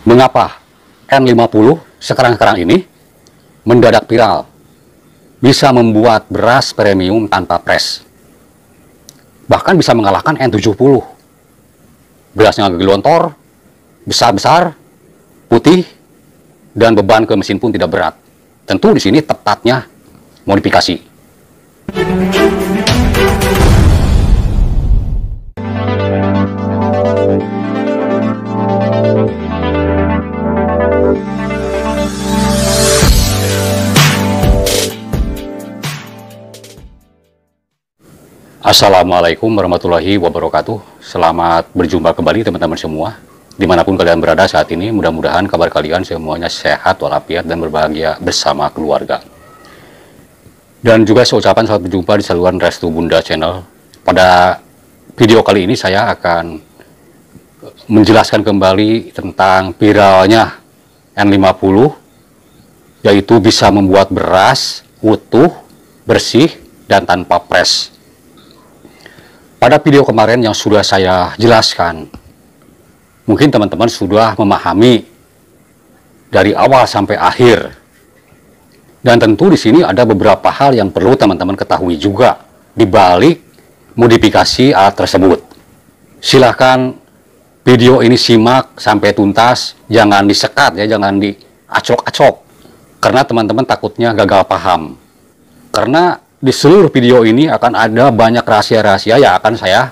Mengapa N50 sekarang-sekarang ini mendadak viral, bisa membuat beras premium tanpa pres, bahkan bisa mengalahkan N70. Berasnya gelontor, besar-besar, putih, dan beban ke mesin pun tidak berat. Tentu di sini tepatnya modifikasi. Assalamualaikum warahmatullahi wabarakatuh. Selamat berjumpa kembali teman-teman semua. Dimanapun kalian berada saat ini, mudah-mudahan kabar kalian semuanya sehat walafiat dan berbahagia bersama keluarga. Dan juga seucapan selamat berjumpa di saluran Restu Bunda Channel. Pada video kali ini saya akan menjelaskan kembali tentang viralnya N50, yaitu bisa membuat beras utuh, bersih, dan tanpa pres. Pada video kemarin yang sudah saya jelaskan, mungkin teman-teman sudah memahami dari awal sampai akhir. Dan tentu di sini ada beberapa hal yang perlu teman-teman ketahui juga di balik modifikasi alat tersebut. Silahkan video ini simak sampai tuntas, jangan disekat ya, jangan diacok-acok. Karena teman-teman takutnya gagal paham. Karena di seluruh video ini akan ada banyak rahasia-rahasia yang akan saya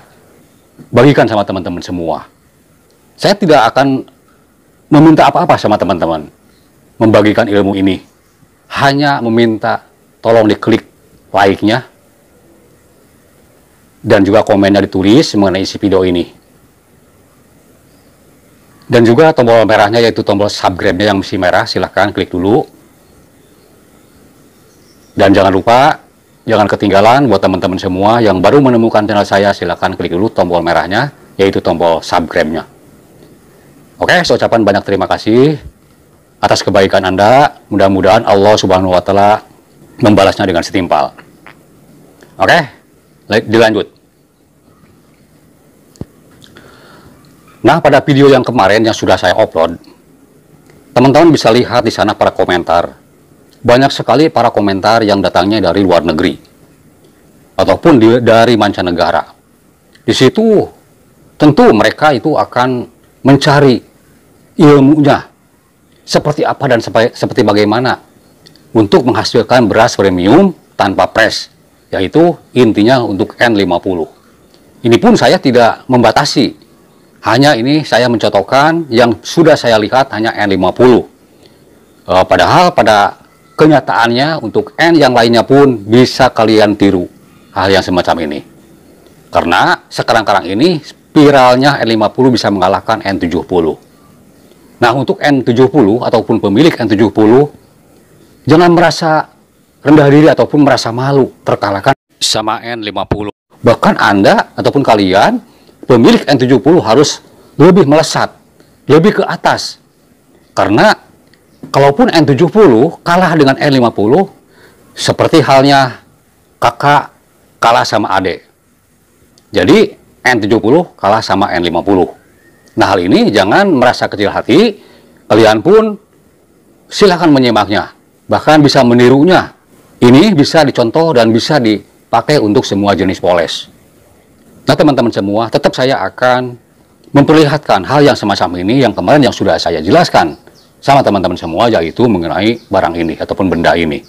bagikan sama teman-teman semua. Saya tidak akan meminta apa-apa sama teman-teman membagikan ilmu ini. Hanya meminta tolong diklik like-nya dan juga komennya ditulis mengenai isi video ini. Dan juga tombol merahnya, yaitu tombol subscribe-nya yang masih merah, silahkan klik dulu. Dan jangan lupa, jangan ketinggalan buat teman-teman semua yang baru menemukan channel saya, silahkan klik dulu tombol merahnya, yaitu tombol subscribe-nya. Oke, saya ucapkan banyak terima kasih atas kebaikan Anda. Mudah-mudahan Allah Subhanahu wa Ta'ala membalasnya dengan setimpal. Oke, dilanjut. Nah, pada video yang kemarin yang sudah saya upload, teman-teman bisa lihat di sana para komentar. Banyak sekali para komentar yang datangnya dari luar negeri ataupun dari mancanegara. Di situ tentu mereka itu akan mencari ilmunya seperti apa dan seperti bagaimana untuk menghasilkan beras premium tanpa pres, yaitu intinya untuk N50. Ini pun saya tidak membatasi, hanya ini saya mencontohkan yang sudah saya lihat hanya N50. Padahal pada kenyataannya untuk N yang lainnya pun bisa kalian tiru hal yang semacam ini. Karena sekarang-karang ini viralnya N50 bisa mengalahkan N70. Nah, untuk N70 ataupun pemilik N70, jangan merasa rendah diri ataupun merasa malu terkalahkan sama N50. Bahkan Anda ataupun kalian pemilik N70 harus lebih melesat, lebih ke atas. Karena kalaupun N70 kalah dengan N50, seperti halnya kakak kalah sama adik. Jadi N70 kalah sama N50. Nah, hal ini jangan merasa kecil hati. Kalian pun silakan menyimaknya, bahkan bisa menirunya. Ini bisa dicontoh dan bisa dipakai untuk semua jenis poles. Nah, teman-teman semua, tetap saya akan memperlihatkan hal yang semacam ini yang kemarin yang sudah saya jelaskan sama teman-teman semua, yaitu mengenai barang ini ataupun benda ini.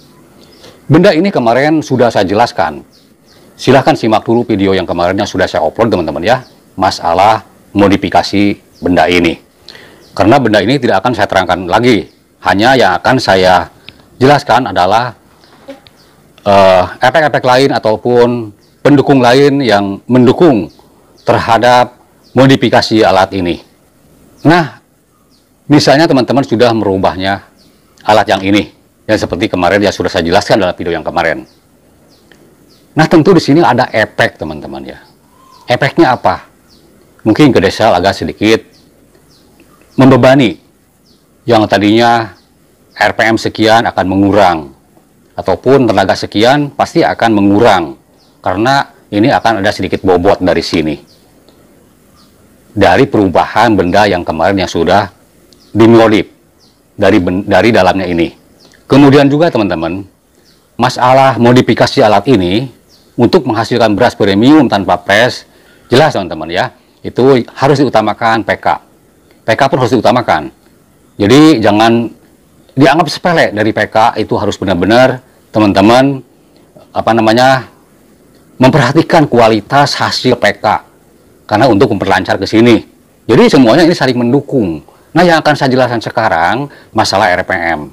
Benda ini kemarin sudah saya jelaskan. Silahkan simak dulu video yang kemarin yang sudah saya upload, teman-teman ya, masalah modifikasi benda ini. Karena benda ini tidak akan saya terangkan lagi. Hanya yang akan saya jelaskan adalah efek-efek lain ataupun pendukung lain yang mendukung terhadap modifikasi alat ini. Nah, misalnya teman-teman sudah merubahnya alat yang ini, yang seperti kemarin yang sudah saya jelaskan dalam video yang kemarin. Nah, tentu di sini ada efek, teman-teman ya. Efeknya apa? Mungkin gedesal agak sedikit membebani. Yang tadinya RPM sekian akan mengurang, ataupun tenaga sekian pasti akan mengurang, karena ini akan ada sedikit bobot dari sini. Dari perubahan benda yang kemarin yang sudah dimodif dari dalamnya ini. Kemudian juga teman-teman, masalah modifikasi alat ini untuk menghasilkan beras premium tanpa pres, jelas teman-teman ya, itu harus diutamakan PK. PK pun harus diutamakan. Jadi jangan dianggap sepele dari PK, itu harus benar-benar teman-teman memperhatikan kualitas hasil PK karena untuk memperlancar ke sini. Jadi semuanya ini saling mendukung. Nah, yang akan saya jelaskan sekarang masalah RPM.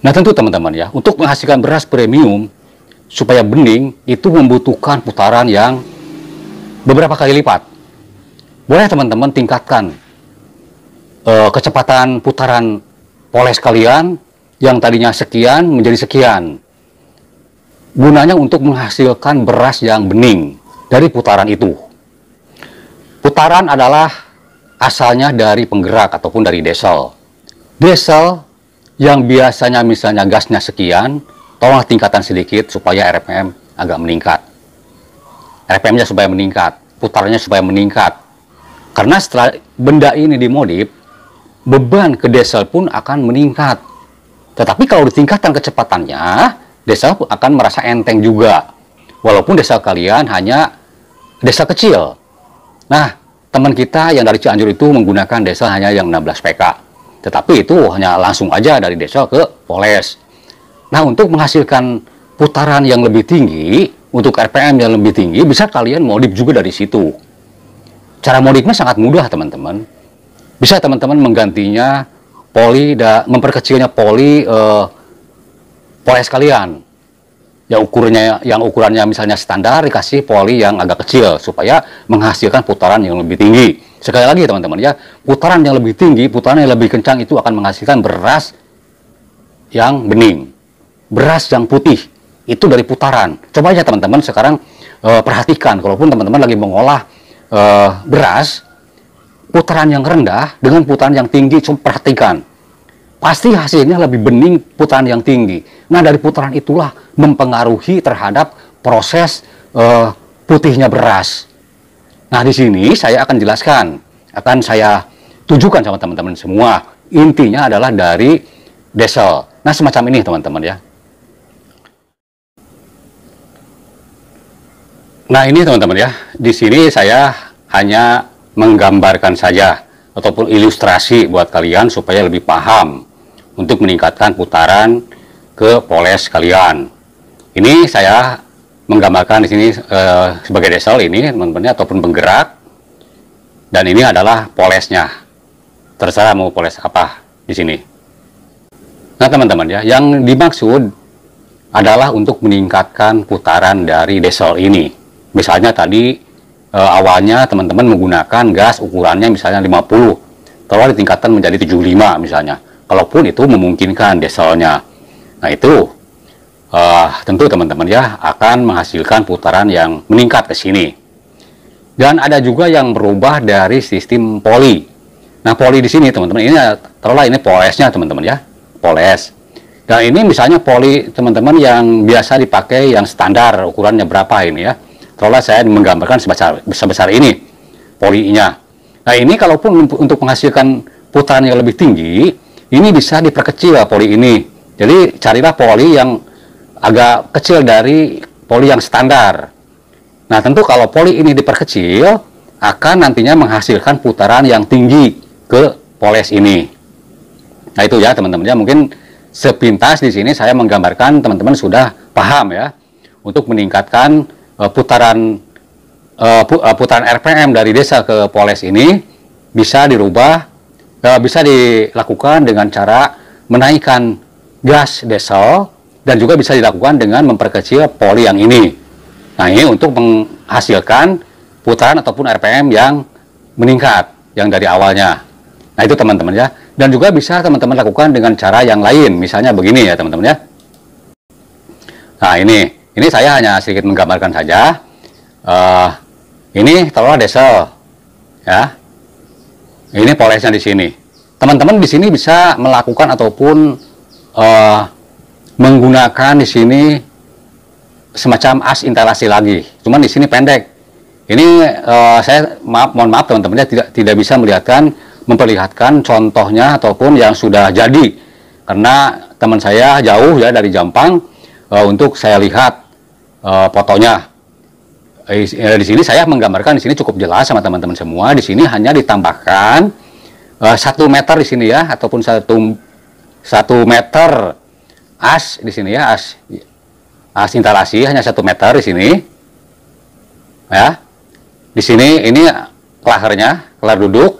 Nah, tentu teman-teman ya, untuk menghasilkan beras premium supaya bening itu membutuhkan putaran yang beberapa kali lipat. Boleh teman-teman tingkatkan kecepatan putaran poles kalian yang tadinya sekian menjadi sekian. Gunanya untuk menghasilkan beras yang bening dari putaran itu. Putaran adalah asalnya dari penggerak ataupun dari diesel. Diesel yang biasanya misalnya gasnya sekian, tolong tingkatkan sedikit supaya RPM agak meningkat. RPM-nya supaya meningkat, putarannya supaya meningkat. Karena setelah benda ini dimodif, beban ke diesel pun akan meningkat. Tetapi kalau ditingkatkan kecepatannya, diesel akan merasa enteng juga. Walaupun diesel kalian hanya diesel kecil. Nah, teman kita yang dari Cianjur itu menggunakan diesel hanya yang 16 PK. Tetapi itu hanya langsung aja dari diesel ke poles. Nah, untuk menghasilkan putaran yang lebih tinggi, untuk RPM yang lebih tinggi, bisa kalian modif juga dari situ. Cara modifnya sangat mudah, teman-teman. Bisa teman-teman menggantinya poli, memperkecilnya poli poles kalian. Yang ukurannya misalnya standar, dikasih poli yang agak kecil supaya menghasilkan putaran yang lebih tinggi. Sekali lagi teman-teman ya, putaran yang lebih tinggi, putaran yang lebih kencang itu akan menghasilkan beras yang bening. Beras yang putih itu dari putaran. Coba aja teman-teman sekarang perhatikan, kalaupun teman-teman lagi mengolah beras, putaran yang rendah dengan putaran yang tinggi, coba perhatikan. Pasti hasilnya lebih bening putaran yang tinggi. Nah, dari putaran itulah mempengaruhi terhadap proses putihnya beras. Nah, di sini saya akan jelaskan, akan saya tunjukkan sama teman-teman semua. Intinya adalah dari diesel. Nah, semacam ini teman-teman ya. Nah, ini teman-teman ya. Di sini saya hanya menggambarkan saja ataupun ilustrasi buat kalian supaya lebih paham untuk meningkatkan putaran ke poles kalian. Ini saya menggambarkan di sini sebagai diesel ini teman-teman ataupun penggerak, dan ini adalah polesnya. Terserah mau poles apa di sini. Nah teman-teman ya, yang dimaksud adalah untuk meningkatkan putaran dari diesel ini. Misalnya tadi awalnya teman-teman menggunakan gas ukurannya misalnya 50, tolong ditingkatkan menjadi 75 misalnya, kalaupun itu memungkinkan dieselnya. Nah itu tentu teman-teman ya akan menghasilkan putaran yang meningkat ke sini. Dan ada juga yang berubah dari sistem poli. Nah poli di sini teman-teman, ini taruhlah ini polesnya teman-teman ya, poles. Dan ini misalnya poli teman-teman yang biasa dipakai yang standar ukurannya berapa ini ya. Taruhlah saya menggambarkan sebesar ini polinya. Nah ini kalaupun untuk menghasilkan putaran yang lebih tinggi, ini bisa diperkecil poli ini. Jadi carilah poli yang agak kecil dari poli yang standar. Nah tentu kalau poli ini diperkecil, akan nantinya menghasilkan putaran yang tinggi ke poles ini. Nah itu ya teman-teman ya, mungkin sepintas di sini saya menggambarkan teman-teman sudah paham ya, untuk meningkatkan putaran RPM dari desa ke poles ini bisa dirubah, bisa dilakukan dengan cara menaikkan gas diesel, dan juga bisa dilakukan dengan memperkecil poli yang ini. Nah ini untuk menghasilkan putaran ataupun RPM yang meningkat yang dari awalnya. Nah itu teman-teman ya. Dan juga bisa teman-teman lakukan dengan cara yang lain, misalnya begini ya teman-teman ya. Nah ini saya hanya sedikit menggambarkan saja. Ini taruhlah diesel ya. Ini polesnya di sini. Teman-teman di sini bisa melakukan ataupun menggunakan di sini semacam as instalasi lagi. Cuman di sini pendek. Ini saya mohon maaf teman-teman ya, tidak bisa melihatkan memperlihatkan contohnya ataupun yang sudah jadi, karena teman saya jauh ya dari Jampang untuk saya lihat fotonya. Di sini saya menggambarkan di sini cukup jelas sama teman-teman semua. Di sini hanya ditambahkan 1 meter di sini ya, ataupun 1 meter as di sini ya, as instalasi hanya 1 meter di sini ya. Di sini ini klahernya, kelar duduk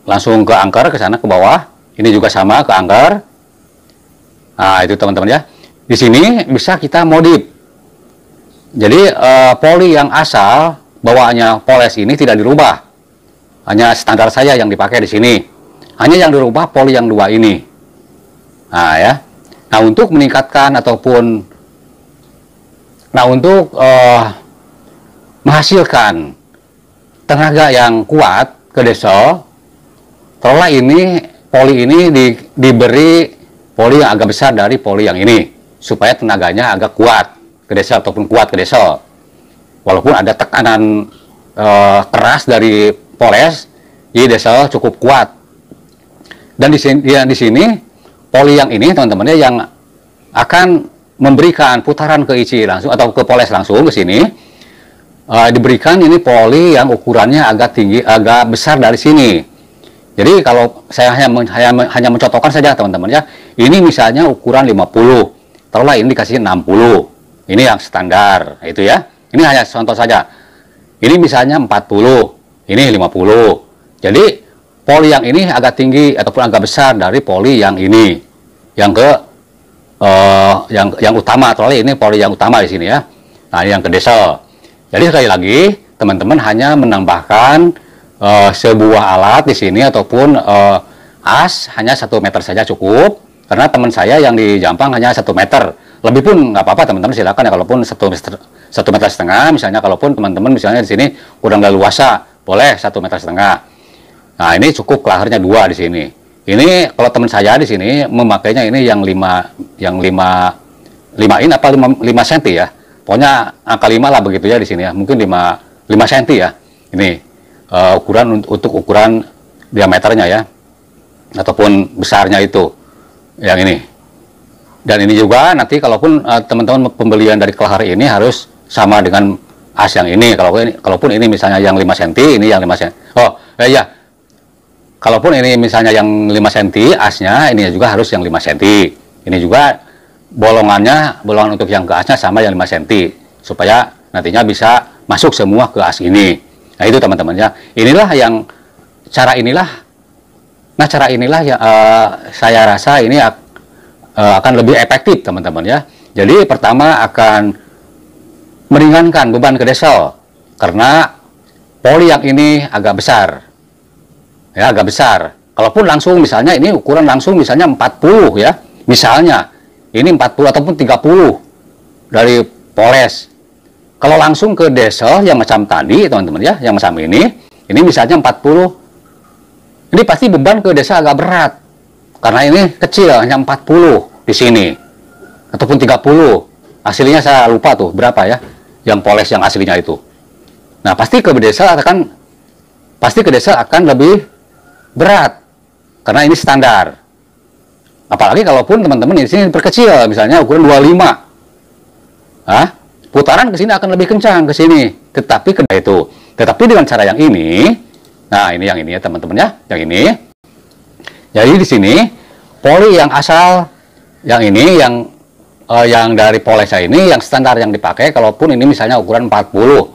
langsung ke angker, ke sana ke bawah. Ini juga sama ke angker. Nah itu teman-teman ya. Di sini bisa kita modif. Jadi poli yang asal bawaannya poles ini tidak dirubah. Hanya standar saya yang dipakai di sini. Hanya yang dirubah poli yang 2 ini. Nah ya. Nah untuk meningkatkan ataupun untuk menghasilkan tenaga yang kuat ke diesel, taruhlah ini poli ini diberi poli yang agak besar dari poli yang ini supaya tenaganya agak kuat ke diesel ataupun kuat ke diesel. Walaupun ada tekanan keras dari poles, jadi diesel cukup kuat. Dan di sini poli yang ini teman-teman ya, yang akan memberikan putaran ke IC langsung atau ke poles langsung ke sini. Diberikan ini poli yang ukurannya agak tinggi, agak besar dari sini. Jadi kalau saya hanya mencontohkan saja teman-teman ya, ini misalnya ukuran 50, taruhlah ini dikasih 60, ini yang standar itu ya. Ini hanya contoh saja. Ini misalnya 40, ini 50. Jadi poli yang ini agak tinggi ataupun agak besar dari poli yang ini, yang yang utama. Taruhlah ini poli yang utama di sini ya. Nah ini yang ke diesel. Jadi sekali lagi teman-teman hanya menambahkan sebuah alat di sini ataupun as hanya 1 meter saja cukup, karena teman saya yang di Jampang hanya 1 meter. Lebih pun nggak apa-apa teman-teman, silakan ya. Kalaupun 1 meter setengah misalnya, kalaupun teman-teman misalnya di sini kurang leluasa, boleh 1 meter setengah. Nah ini cukup klahernya 2 di sini. Ini kalau teman saya di sini memakainya ini yang 5 in apa 5 cm ya. Pokoknya angka 5 lah begitu ya di sini ya. Mungkin 5 cm ya. Ini ukuran untuk ukuran diameternya ya. Ataupun besarnya itu. Yang ini. Dan ini juga nanti kalaupun teman-teman pembelian dari klaher ini harus sama dengan as yang ini. Kalaupun ini misalnya yang 5 cm, ini yang 5 cm. Oh, ya. Kalaupun ini misalnya yang 5 cm asnya, ini juga harus yang 5 cm. Ini juga bolongan untuk yang ke asnya sama yang 5 cm, supaya nantinya bisa masuk semua ke as ini. Nah itu teman-teman ya. Cara inilah ya, saya rasa ini akan lebih efektif teman-teman ya. Jadi pertama akan meringankan beban ke diesel, karena poli yang ini agak besar ya, agak besar. Kalaupun langsung misalnya ini ukuran langsung misalnya 40 ya, misalnya ini 40 ataupun 30 dari poles. Kalau langsung ke diesel yang macam tadi teman-teman ya, yang macam ini misalnya 40, ini pasti beban ke diesel agak berat, karena ini kecil hanya 40 di sini ataupun 30. Aslinya saya lupa tuh berapa ya yang poles yang aslinya itu. Nah pasti ke diesel akan lebih berat, karena ini standar. Apalagi kalaupun teman-teman di sini perkecil, misalnya ukuran 25, putaran ke sini akan lebih kencang ke sini. Tetapi dengan cara yang ini, nah ini yang ini ya teman-teman ya, yang ini. Jadi di sini poli yang asal, yang ini yang dari polesnya ini yang standar yang dipakai. Kalaupun ini misalnya ukuran 40,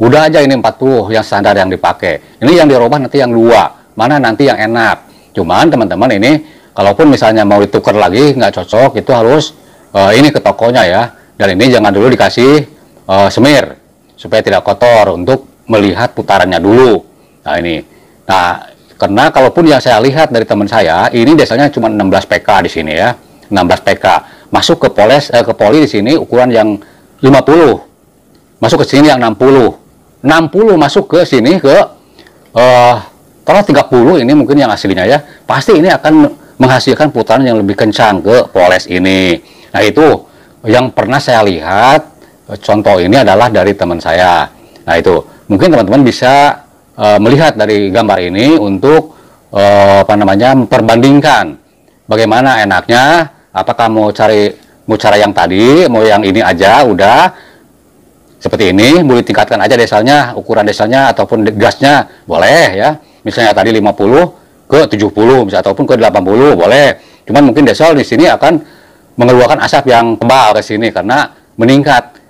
udah aja ini 40 yang standar yang dipakai. Ini yang dirubah nanti yang 2, mana nanti yang enak. Cuman teman-teman ini kalaupun misalnya mau ditukar lagi nggak cocok, itu harus ini ke tokonya ya. Dan ini jangan dulu dikasih semir supaya tidak kotor, untuk melihat putarannya dulu. Nah ini, karena kalaupun yang saya lihat dari teman saya ini biasanya cuma 16 PK di sini ya, 16 PK masuk ke poli di sini ukuran yang 50, masuk ke sini yang 60 masuk ke sini ke kalau 30 ini mungkin yang aslinya ya, pasti ini akan menghasilkan putaran yang lebih kencang ke poles ini. Nah itu yang pernah saya lihat, contoh ini adalah dari teman saya. Nah itu mungkin teman-teman bisa melihat dari gambar ini untuk memperbandingkan bagaimana enaknya, apakah mau cara yang tadi, mau yang ini aja udah seperti ini, mau ditingkatkan aja dieselnya, ukuran dieselnya ataupun gasnya boleh ya. Misalnya tadi 50 ke 70 misalnya, ataupun ke 80 boleh. Cuman mungkin diesel di sini akan mengeluarkan asap yang tebal ke sini karena meningkat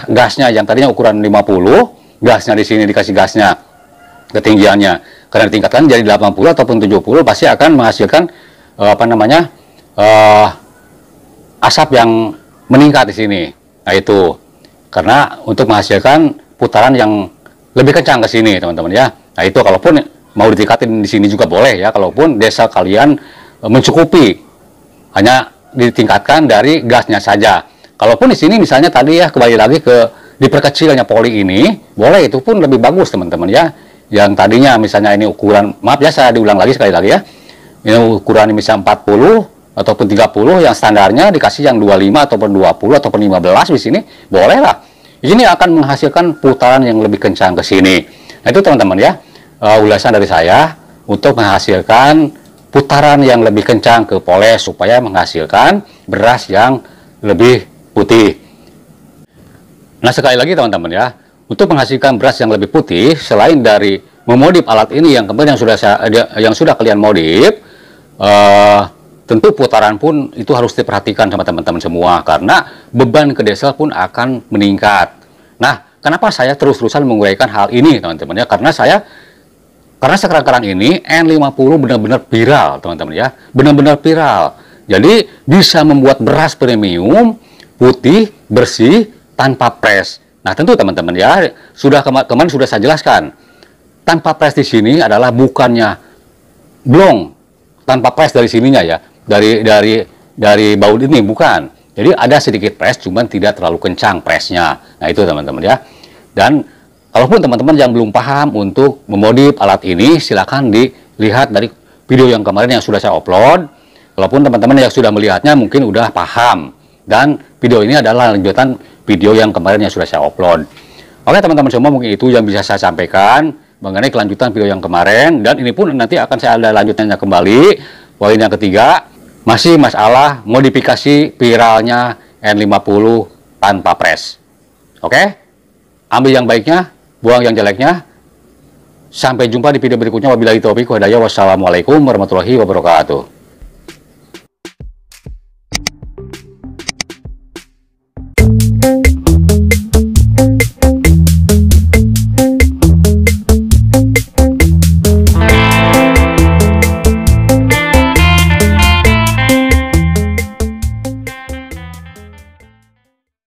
gasnya yang tadinya ukuran 50, gasnya di sini dikasih gasnya ketinggiannya karena ditingkatkan jadi 80 ataupun 70 pasti akan menghasilkan asap yang meningkat di sini. Nah itu karena untuk menghasilkan putaran yang lebih kencang ke sini teman-teman ya. Nah itu kalaupun mau ditingkatin di sini juga boleh ya, kalaupun diesel kalian mencukupi hanya ditingkatkan dari gasnya saja. Kalaupun di sini misalnya tadi ya kembali lagi ke diperkecilnya poli ini, boleh, itu pun lebih bagus teman-teman ya. Yang tadinya misalnya ini ukuran, maaf ya saya diulang lagi sekali lagi ya. Ini ukuran misalnya 40 ataupun 30, yang standarnya dikasih yang 25 ataupun 20 ataupun 15 di sini, boleh lah. Ini akan menghasilkan putaran yang lebih kencang ke sini. Nah itu teman-teman ya, ulasan dari saya untuk menghasilkan putaran yang lebih kencang ke poles supaya menghasilkan beras yang lebih putih. Nah sekali lagi teman-teman ya, untuk menghasilkan beras yang lebih putih, selain dari memodif alat ini yang kemarin yang sudah kalian modif, tentu putaran pun itu harus diperhatikan sama teman-teman semua karena beban ke diesel pun akan meningkat. Nah, kenapa saya terus-terusan menguraikan hal ini teman-teman ya? Karena sekarang ini N50 benar-benar viral teman-teman ya, benar-benar viral. Jadi bisa membuat beras premium, putih, bersih, tanpa pres. Nah tentu teman-teman ya, kemarin sudah saya jelaskan, tanpa pres di sini adalah bukannya blong, tanpa pres dari sininya ya, dari baut ini bukan. Jadi ada sedikit pres, cuman tidak terlalu kencang presnya. Nah itu teman-teman ya. Dan kalaupun teman-teman yang belum paham untuk memodif alat ini, silakan dilihat dari video yang kemarin yang sudah saya upload. Walaupun teman-teman yang sudah melihatnya mungkin udah paham. Dan video ini adalah lanjutan video yang kemarin yang sudah saya upload. Oke teman-teman semua, mungkin itu yang bisa saya sampaikan mengenai kelanjutan video yang kemarin. Dan ini pun nanti akan saya ada lanjutannya kembali. Poin yang ketiga, masih masalah modifikasi viralnya N50 tanpa pres. Oke? Ambil yang baiknya, buang yang jeleknya. Sampai jumpa di video berikutnya. Wabillahi taufiq wal hidayah. Wassalamualaikum warahmatullahi wabarakatuh.